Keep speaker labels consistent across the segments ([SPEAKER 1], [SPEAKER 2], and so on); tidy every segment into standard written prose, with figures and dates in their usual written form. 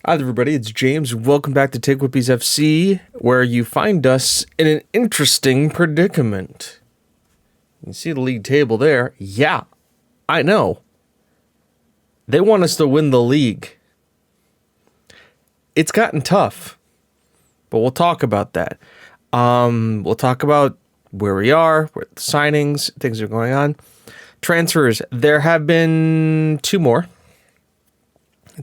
[SPEAKER 1] Hi, everybody. It's James. Welcome back to TGWPIS FC, where you find us in an interesting predicament. You see the league table there? Yeah, I know. They want us to win the league. It's gotten tough, but we'll talk about that. We'll talk about where we are, where the signings, things are going on. Transfers. There have been two more.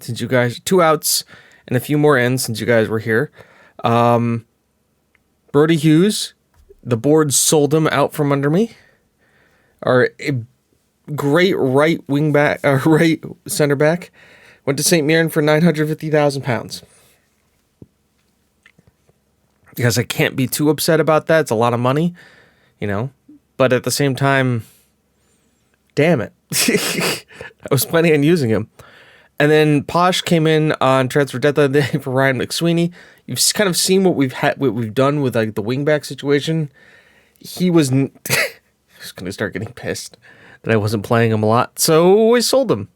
[SPEAKER 1] Since you guys, two outs and a few more ins since you guys were here. Brody Hughes, the board sold him out from under me. Our great right wing back, right center back, went to St. Mirren for £950,000. Because I can't be too upset about that. It's a lot of money, But at the same time, damn it, I was planning on using him. And then Posh came in on transfer deadline day for Ryan McSweeney. You've kind of seen what we've done with like the wingback situation. He was, I was going to start getting pissed that I wasn't playing him a lot, so I sold him.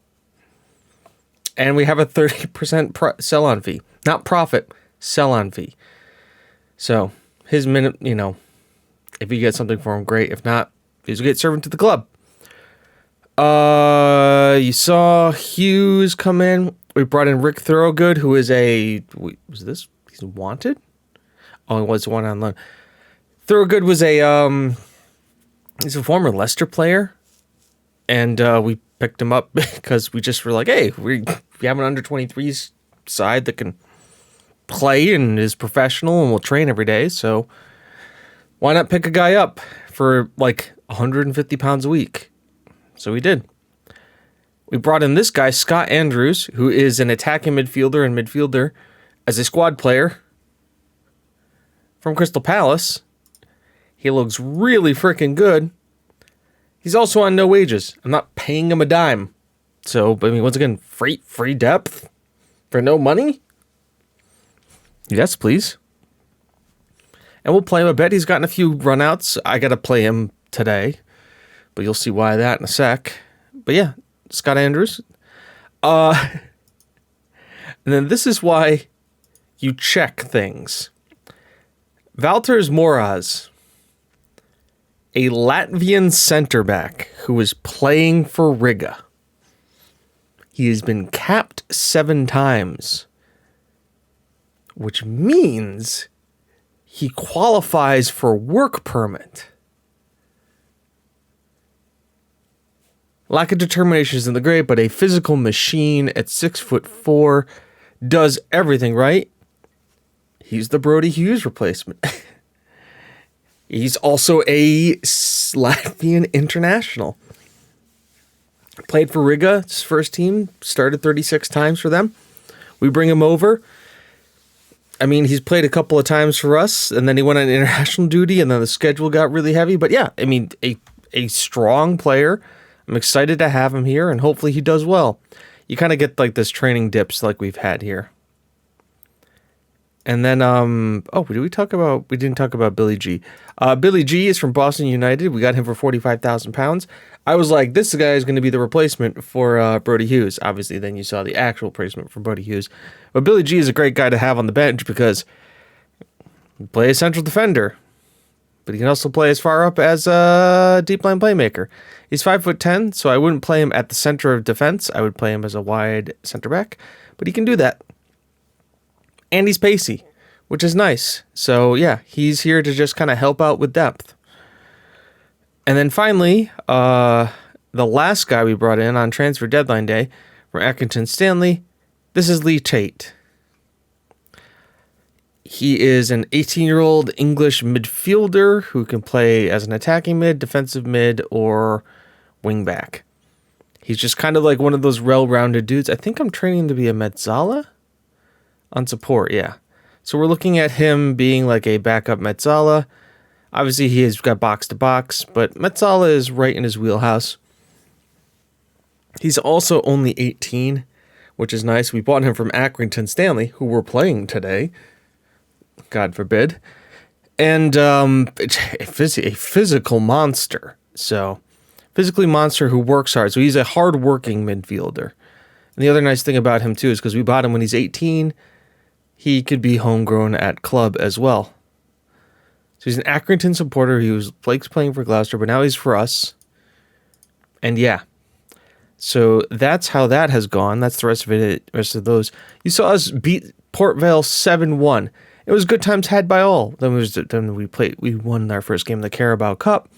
[SPEAKER 1] And we have a 30% sell-on fee, not profit, sell-on fee. So his minute, if you get something for him, great. If not, he's a great servant to the club. You saw Hughes come in. We brought in Rick Thorogood, who is he's wanted? Oh, he was one on loan. Thorogood was he's a former Leicester player. And, we picked him up because we just were like, hey, we have an under 23s side that can play and is professional and will train every day. So why not pick a guy up for like 150 pounds a week? So we did. We brought in this guy, Scott Andrews, who is an attacking midfielder and midfielder as a squad player from Crystal Palace. He looks really freaking good. He's also on no wages. I'm not paying him a dime. So, once again, free depth for no money? Yes, please. And we'll play him. I bet he's gotten a few runouts. I got to play him today. But you'll see why that in a sec. But yeah, Scott Andrews. And then this is why you check things. Valters Moraz, a Latvian center back who is playing for Riga. He has been capped 7 times, which means he qualifies for work permit. Lack of determination isn't the great, but a physical machine at 6'4" does everything right. He's the Brody Hughes replacement. He's also a Latvian international. Played for Riga, his first team, started 36 times for them. We bring him over. He's played a couple of times for us, and then he went on international duty, and then the schedule got really heavy. But yeah, a strong player. I'm excited to have him here, and hopefully he does well. You kind of get like this training dips like we've had here. And then, we didn't talk about Billy G. Billy G is from Boston United. We got him for £45,000. I was like, this guy is going to be the replacement for Brody Hughes. Obviously, then you saw the actual replacement for Brody Hughes. But Billy G is a great guy to have on the bench because he plays central defender. But he can also play as far up as a deep line playmaker. He's 5'10", so I wouldn't play him at the center of defense. I would play him as a wide center back, but he can do that. And he's pacey, which is nice. So yeah, he's here to just kind of help out with depth. And then finally, the last guy we brought in on transfer deadline day from Accrington Stanley, this is Lee Tate. He is an 18-year-old English midfielder who can play as an attacking mid, defensive mid, or wingback. He's just kind of like one of those well-rounded dudes. I think I'm training to be a Mezzala on support, yeah. So we're looking at him being like a backup Mezzala. Obviously, he has got box-to-box, but Mezzala is right in his wheelhouse. He's also only 18, which is nice. We bought him from Accrington Stanley, who we're playing today. God forbid. And a physical monster. So, physically monster who works hard. So he's a hard-working midfielder. And the other nice thing about him, too, is because we bought him when he's 18, he could be homegrown at club as well. So he's an Accrington supporter. He was playing for Gloucester, but now he's for us. And yeah. So that's how that has gone. That's the rest of it. Rest of those. You saw us beat Port Vale 7-1. It was good times had by all. Then we won our first game in the Carabao Cup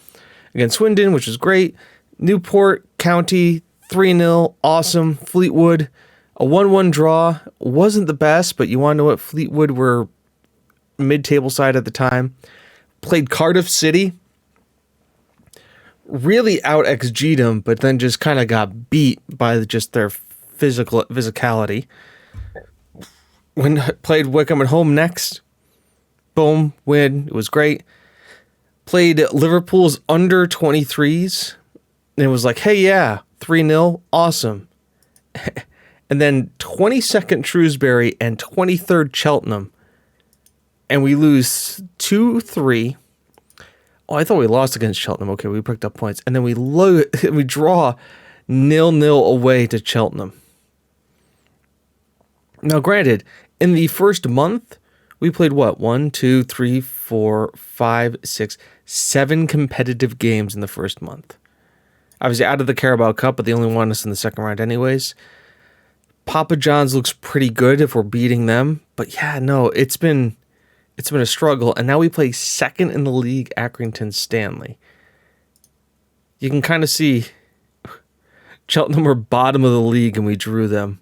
[SPEAKER 1] against Swindon, which was great. Newport County 3-0, awesome. Fleetwood, a 1-1 draw. Wasn't the best, but you want to know what? Fleetwood were mid-table side at the time. Played Cardiff City. Really out XG'd them, but then just kind of got beat by just their physicality. When played Wickham at home next, boom, win. It was great. Played Liverpool's under 23s, and it was like, hey, yeah, 3-0, awesome. And then 22nd Shrewsbury and 23rd Cheltenham, and we lose 2-3. Oh, I thought we lost against Cheltenham. Okay, we picked up points, and then we draw 0-0 away to Cheltenham. Now, granted, in the first month, we played what? 1, 2, 3, 4, 5, 6, 7 competitive games in the first month. Obviously out of the Carabao Cup, but they only won us in the second round anyways. Papa John's looks pretty good if we're beating them. But yeah, no, it's been a struggle. And now we play second in the league, Accrington Stanley. You can kind of see Cheltenham were bottom of the league and we drew them.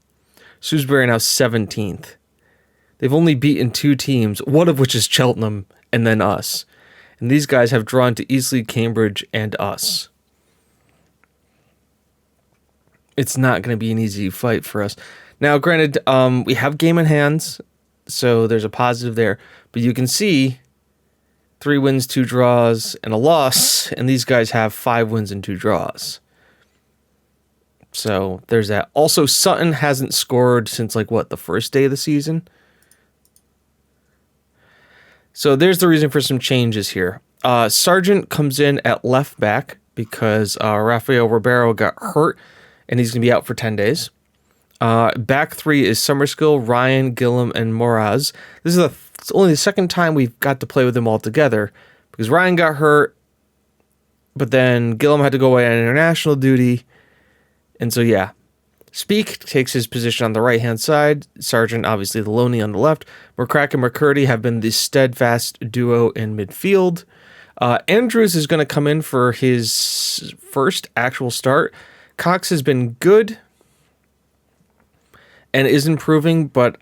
[SPEAKER 1] Shrewsbury now 17th. They've only beaten 2 teams, one of which is Cheltenham and then us. And these guys have drawn to Eastleigh, Cambridge, and us. It's not going to be an easy fight for us. Now, granted, we have game in hands, so there's a positive there. But you can see 3 wins, 2 draws, and a loss, and these guys have 5 wins and 2 draws. So there's that. Also, Sutton hasn't scored since, the first day of the season. So there's the reason for some changes here. Sargent comes in at left back because Rafael Ribeiro got hurt, and he's going to be out for 10 days. Back 3 is Summerskill, Ryan, Gillum, and Moraz. This is only the second time we've got to play with them all together because Ryan got hurt, but then Gillum had to go away on international duty. And so, yeah, Speak takes his position on the right-hand side. Sargent, obviously, the loney on the left. McCracken and McCurdy have been the steadfast duo in midfield. Andrews is going to come in for his first actual start. Cox has been good and is improving, but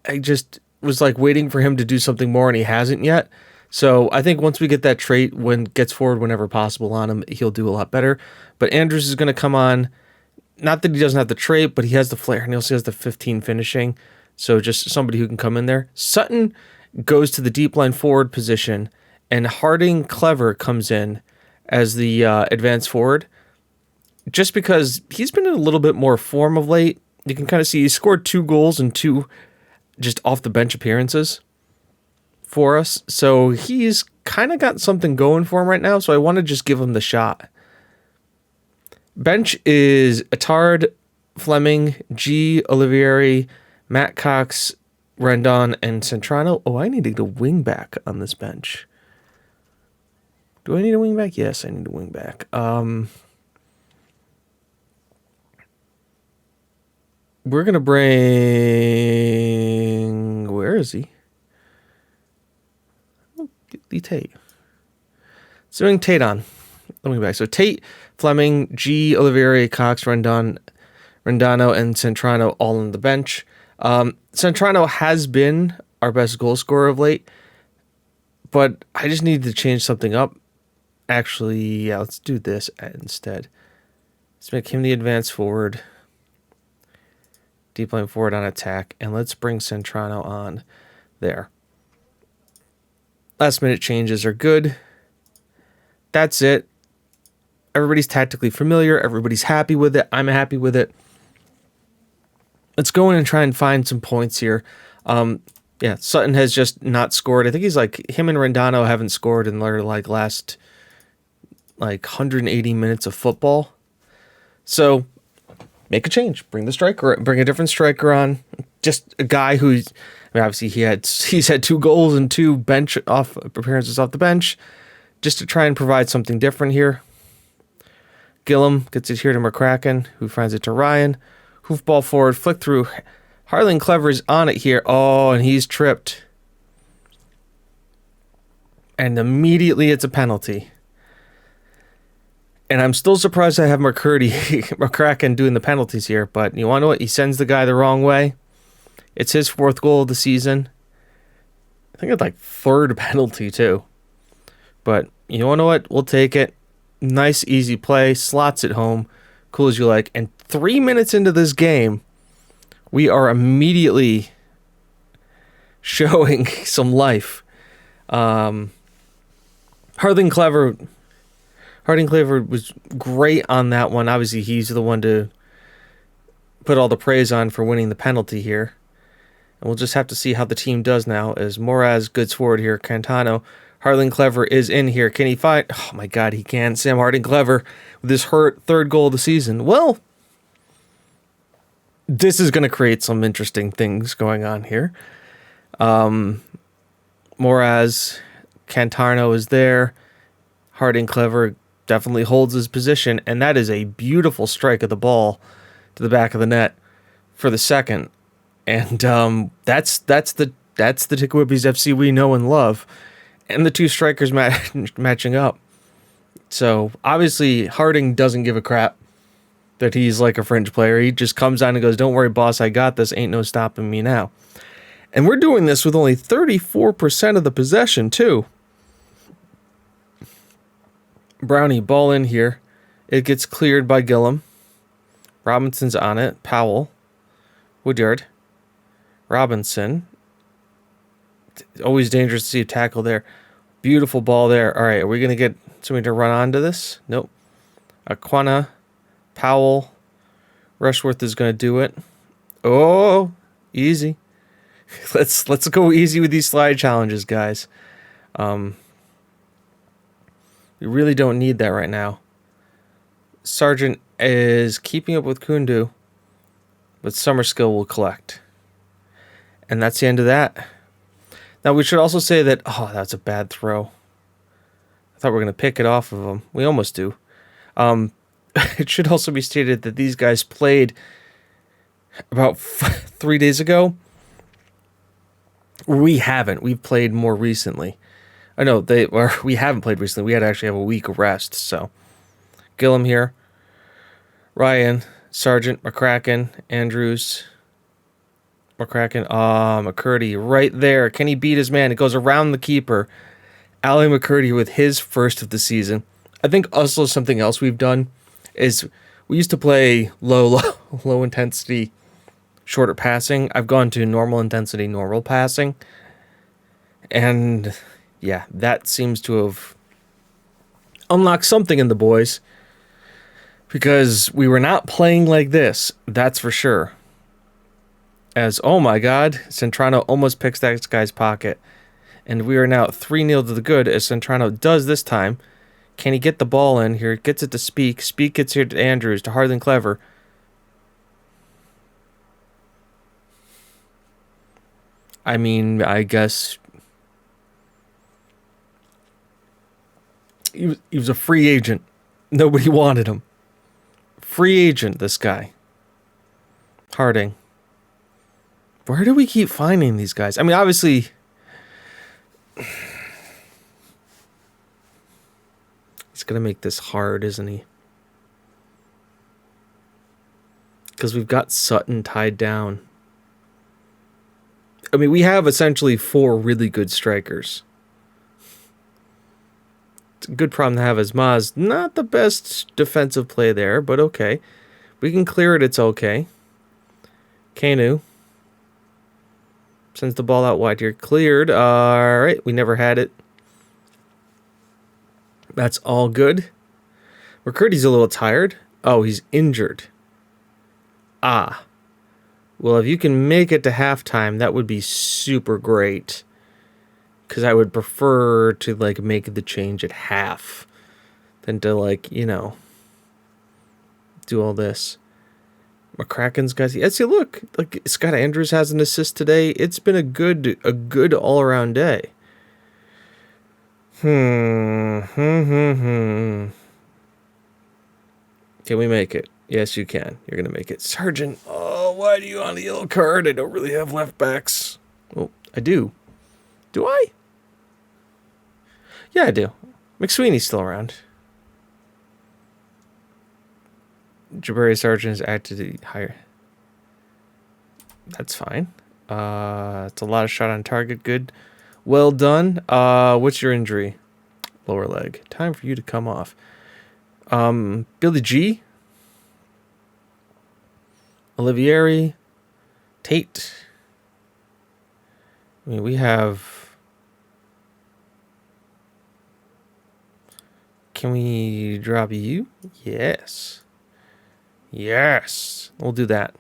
[SPEAKER 1] I just was waiting for him to do something more, and he hasn't yet. So I think once we get that trait, gets forward whenever possible on him, he'll do a lot better. But Andrews is going to come on. Not that he doesn't have the trait, but he has the flair, and he also has the 15 finishing. So just somebody who can come in there. Sutton goes to the deep line forward position, and Harding Clever comes in as the advanced forward. Just because he's been in a little bit more form of late. You can kind of see he scored 2 goals and 2 just off the bench appearances for us. So he's kind of got something going for him right now. So I want to just give him the shot. Bench is Attard, Fleming, G, Olivieri, Matt Cox, Rendon, and Centrano. Oh, I need to get a wing back on this bench. Do I need a wing back? Yes, I need a wing back. We're going to bring... Where is he? Oh, Lee Tate. Let's bring Tate on. Let me back. So Tate, Fleming, G, Olivieri, Cox, Rendano, and Centrano all on the bench. Centrano has been our best goal scorer of late, but I just need to change something up. Actually, yeah, let's do this instead. Let's make him the advanced forward. Deep line forward on attack, and let's bring Centrano on there. Last minute changes are good. That's it. Everybody's tactically familiar. Everybody's happy with it. I'm happy with it. Let's go in and try and find some points here. Yeah, Sutton has just not scored. I think he's him and Rendano haven't scored in their last 180 minutes of football. So make a change. Bring a different striker on. Just a guy who's, I mean, obviously he's had 2 goals and 2 bench off appearances off the bench, just to try and provide something different here. Gillum gets it here to McCracken, who finds it to Ryan. Hoofball forward, flick through. Harlan Clever's on it here. Oh, and he's tripped. And immediately it's a penalty. And I'm still surprised I have McCracken doing the penalties here. But you want to know what? He sends the guy the wrong way. It's his 4th goal of the season. I think it's like 3rd penalty too. But you want to know what? We'll take it. Nice, easy play. Slots it home. Cool as you like. And 3 minutes into this game, we are immediately showing some life. Harding Clever was great on that one. Obviously, he's the one to put all the praise on for winning the penalty here. And we'll just have to see how the team does now as Moraz goods forward here. Cantano. Harding Clever is in here. Can he fight? Oh, my God, he can. Sam Harding Clever with his 3rd goal of the season. Well, this is going to create some interesting things going on here. Moraz, Cantano is there. Harding Clever definitely holds his position, and that is a beautiful strike of the ball to the back of the net for the second. And that's the TGWPIS FC we know and love, and the 2 strikers matching up. So obviously Harding doesn't give a crap that he's like a fringe player. He just comes on and goes, "Don't worry, boss, I got this. Ain't no stopping me now." And we're doing this with only 34% of the possession too. Brownie, ball in here. It gets cleared by Gillum. Robinson's on it. Powell. Woodyard. Robinson. Always dangerous to see a tackle there. Beautiful ball there. All right, are we going to get somebody to run onto this? Nope. Aquana. Powell. Rushworth is going to do it. Oh, easy. Let's go easy with these slide challenges, guys. We really don't need that right now. Sargent is keeping up with Kundu, but Summerskill will collect. And that's the end of that. Now, we should also say that, oh, that's a bad throw. I thought we were going to pick it off of him. We almost do. It should also be stated that these guys played about 3 days ago. We haven't. We've played more recently. I know we haven't played recently. We had to actually have a week of rest. So, Gillum here. Ryan, Sargent, McCracken, Andrews, McCracken, McCurdy right there. Can he beat his man? It goes around the keeper. Ali McCurdy with his 1st of the season. I think also something else we've done is we used to play low intensity, shorter passing. I've gone to normal intensity, normal passing. And yeah, that seems to have unlocked something in the boys, because we were not playing like this, that's for sure. As, oh my God, Centrano almost picks that guy's pocket. And we are now 3-0 to the good, as Centrano does this time. Can he get the ball in here? Gets it to Speak. Speak gets here to Andrews, to Harding Clever. I mean, I guess he was a free agent. Nobody wanted him. Free agent, this guy. Harding. Where do we keep finding these guys? I mean, obviously, he's going to make this hard, isn't he? Because we've got Sutton tied down. I mean, we have essentially 4 really good strikers. It's a good problem to have, as Maz. Not the best defensive play there, but okay. We can clear it, it's okay. Kanu sends the ball out wide here. Cleared. All right, we never had it. That's all good. McCurdy's a little tired. Oh, he's injured. Ah. Well, if you can make it to halftime, that would be super great. Because I would prefer to, like, make the change at half than to, like, you know, do all this. McCracken's guys. Yeah, see, look, like Scott Andrews has an assist today. It's been a good all around day. Can we make it? Yes, you can. You're gonna make it, Sergeant. Oh, why do you on the yellow card? I don't really have left backs. Oh, I do. Do I? Yeah, I do. McSweeney's still around. Jabari Sargent is acted higher. That's fine. It's a lot of shot on target. Good. Well done. What's your injury? Lower leg. Time for you to come off. Billy G. Olivieri. Tate. I mean, we have... Can we drop you? Yes. Yes. We'll do that.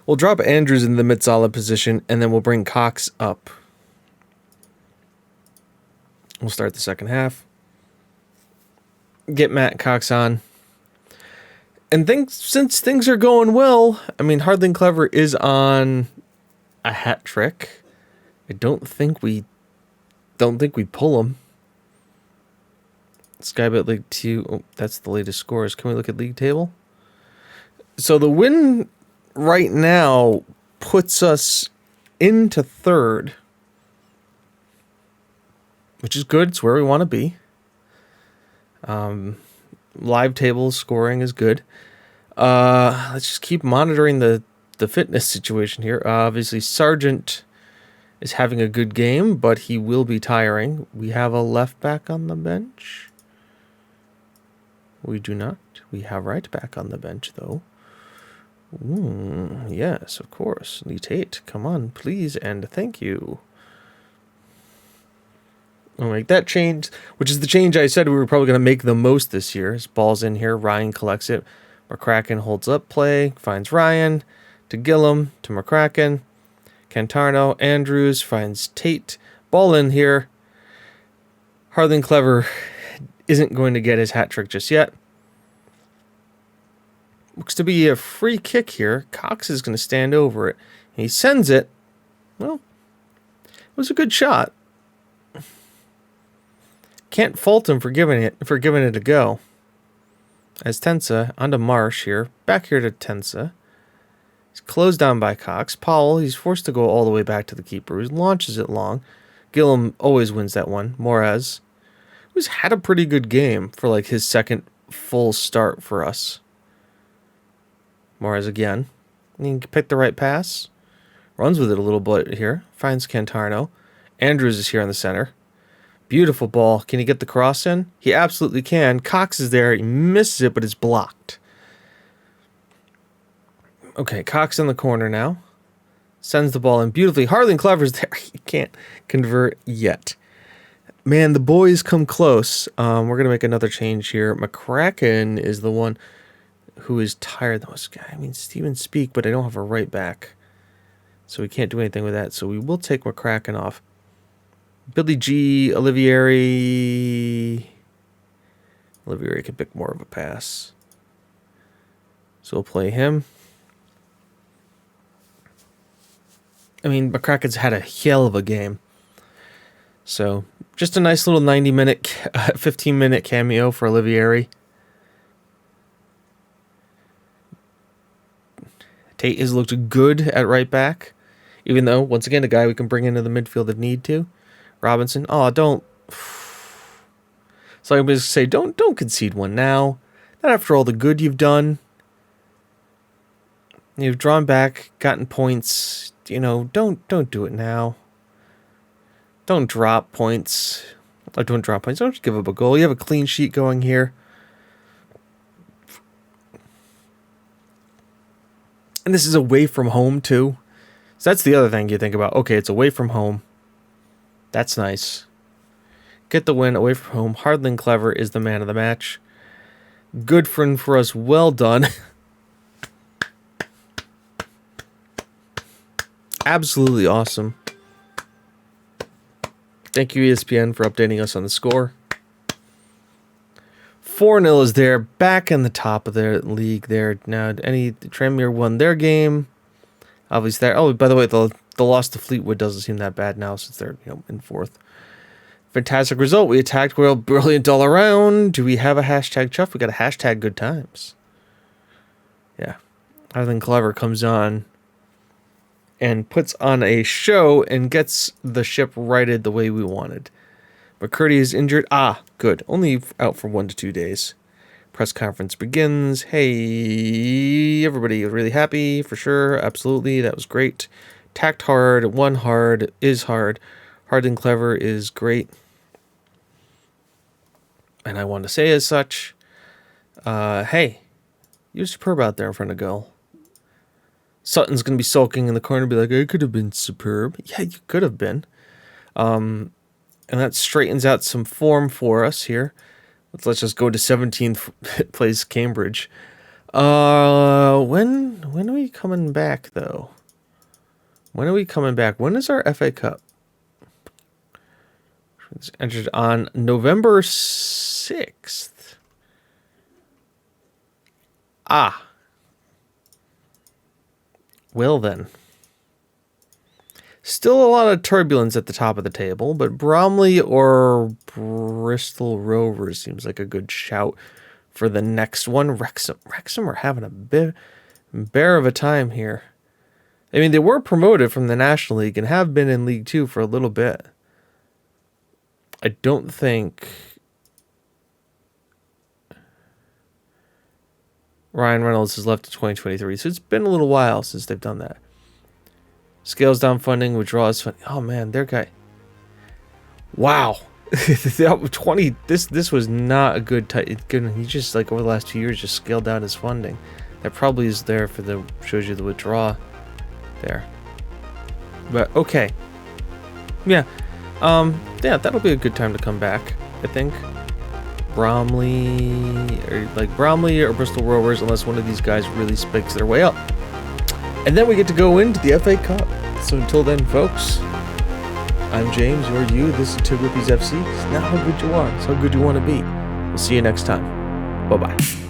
[SPEAKER 1] We'll drop Andrews in the mid-solid position, and then we'll bring Cox up. We'll start the second half. Get Matt Cox on. And since things are going well, I mean, Hardly Clever is on a hat trick. I don't think we pull him. Skybet League 2. Oh, that's the latest scores. Can we look at league table? So the win right now puts us into third, which is good. It's where we want to be. Live table scoring is good. Let's just keep monitoring the fitness situation here. Obviously, Sargent is having a good game, but he will be tiring. We have a left back on the bench. We do not. We have right back on the bench, though. Yes, of course. Lee Tate, come on, please, and thank you. I'll make that change, which is the change I said we were probably going to make the most this year. His ball's in here. Ryan collects it. McCracken holds up play, finds Ryan, to Gillum, to McCracken. Cantarno, Andrews finds Tate. Ball in here. Hardly Clever isn't going to get his hat trick just yet. Looks to be a free kick here. Cox is going to stand over it. He sends it. Well, it was a good shot. Can't fault him for giving it a go. As Tensa onto Marsh here. Back here to Tensa. He's closed down by Cox. Powell, he's forced to go all the way back to the keeper. He launches it long. Gillum always wins that one. Morez, who's had a pretty good game for like his second full start for us. Morez again. He picked the right pass. Runs with it a little bit here. Finds Cantarno. Andrews is here in the center. Beautiful ball. Can he get the cross in? He absolutely can. Cox is there. He misses it, but it's blocked. Okay, Cox in the corner now. Sends the ball in beautifully. Hardly Clever's there. He can't convert yet. Man, the boys come close. We're going to make another change here. McCracken is the one who is tired. I mean, Steven Speak, but I don't have a right back. So we can't do anything with that. So we will take McCracken off. Billy G, Olivieri can pick more of a pass. So we'll play him. I mean, McCracken's had a hell of a game. So just a nice little 90-minute, 15-minute cameo for Olivieri. Tate has looked good at right back, even though, once again, a guy we can bring into the midfield if need to. Robinson, don't. So I'm going to say, don't concede one now. Not after all the good you've done. You've drawn back, gotten points. Don't do it now. Don't drop points. Don't drop points. Don't give up a goal. You have a clean sheet going here. And this is away from home, too. So that's the other thing you think about. Okay, it's away from home. That's nice. Get the win away from home. Hardly Clever is the man of the match. Good for us. Well done. Absolutely awesome. Thank you, ESPN, for updating us on the score. 4-0 is there, back in the top of their league there. Now, Tranmere won their game. Obviously, there. Oh, by the way, the loss to Fleetwood doesn't seem that bad now since they're in fourth. Fantastic result. We attacked well, brilliant all around. Do we have a hashtag chuff? We got a hashtag good times. Yeah. Everything Clever comes on and puts on a show and gets the ship righted the way we wanted. McCurdy is injured. Ah, good. Only out for 1 to 2 days. Press conference begins. Hey, everybody, really happy for sure. Absolutely, that was great. Tacked hard, won hard, is hard. Hard and Clever is great. And I want to say as such, hey, you're superb out there in front of goal. Sutton's going to be sulking in the corner and be like, I could have been superb. Yeah, you could have been. And that straightens out some form for us here. Let's just go to 17th place Cambridge. When are we coming back, though? When are we coming back? When is our FA Cup? It's entered on November 6th. Ah. Well then. Still a lot of turbulence at the top of the table, but Bromley or Bristol Rovers seems like a good shout for the next one. Wrexham are having a bit bear of a time here. I mean, they were promoted from the National League and have been in League 2 for a little bit. I don't think Ryan Reynolds has left in 2023, so it's been a little while since they've done that. Scales down funding, withdraws funding. Oh man, their guy. Wow. 20 this was not a good he just like over the last 2 years just scaled down his funding. That probably is there for the shows you the withdraw there. But okay. Yeah. Yeah, that'll be a good time to come back, I think. Bromley or Bristol Rovers, unless one of these guys really spikes their way up. And then we get to go into the FA Cup. So until then, folks, I'm James, you're you, this is TGWPIS FC. It's not how good you are, it's how good you want to be. We'll see you next time. Bye-bye.